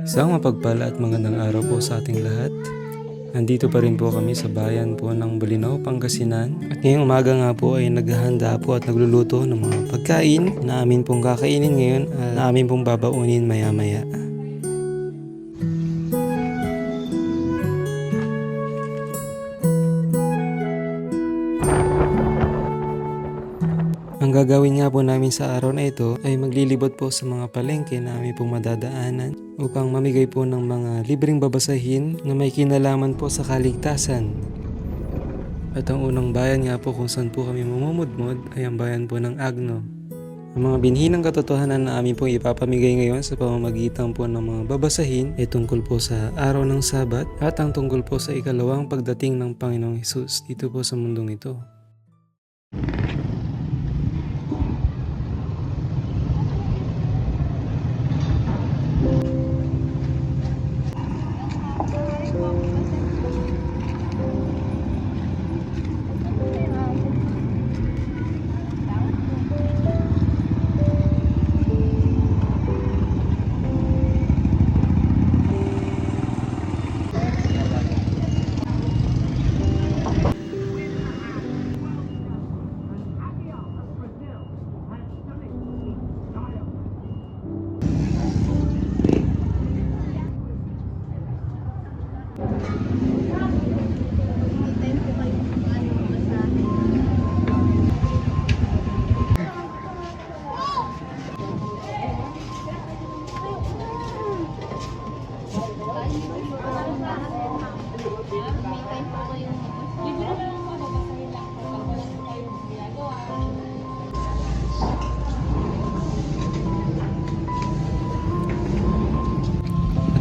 Isang mapagpala at magandang araw po sa ating lahat. Nandito pa rin po kami sa bayan po ng Bolinao, Pangasinan. At ngayong umaga nga po ay naghahanda po at nagluluto ng mga pagkain na amin pong kakainin ngayon at na amin pong babaunin maya-maya. Ang gagawin nga po namin sa araw na ito ay maglilibot po sa mga palengke na aming pong madadaanan upang mamigay po ng mga libreng babasahin na may kinalaman po sa kaligtasan. At ang unang bayan nga po kung saan po kami mamumudmod ay ang bayan po ng Agno. Ang mga binhinang katotohanan na amin pong ipapamigay ngayon sa pamamagitan po ng mga babasahin ay tungkol po sa araw ng Sabat at ang tungkol po sa ikalawang pagdating ng Panginoong Hesus dito po sa mundong ito.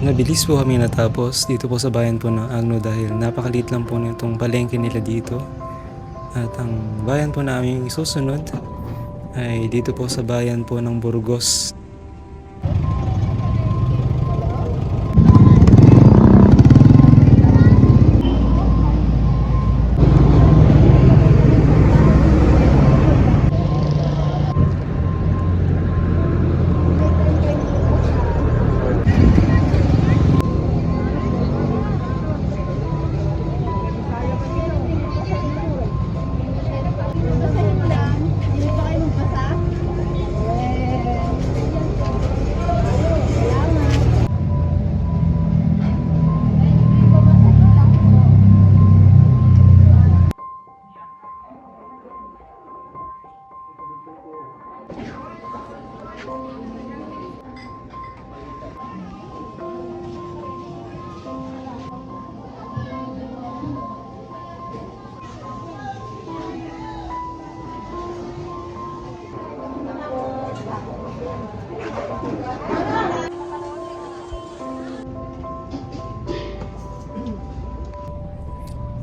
Nabilis po kami natapos dito po sa bayan po ng Agno dahil napakaliit lang po nitong palengke nila dito. At ang bayan po namin isusunod ay dito po sa bayan po ng Burgos.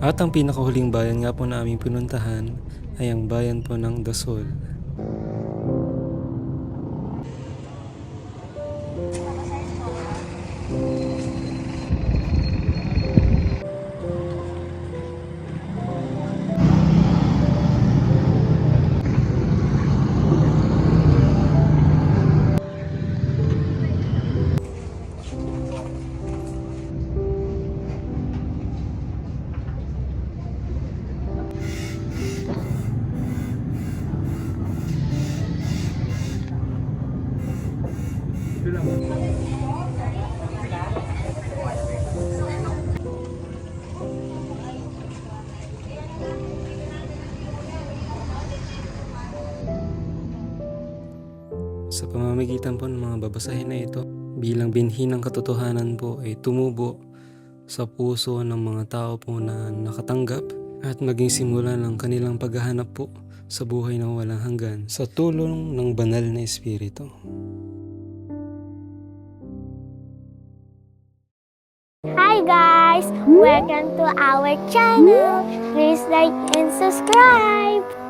At ang pinakahuling bayan nga po na aming pinuntahan ay ang bayan po ng Dasol. Sa pamamagitan po ng mga babasahin na ito, bilang binhi ng katotohanan po ay tumubo sa puso ng mga tao po na nakatanggap at maging simula ng kanilang paghahanap po sa buhay na walang hanggan sa tulong ng banal na Espiritu. Hi guys! Welcome to our channel! Please like and subscribe!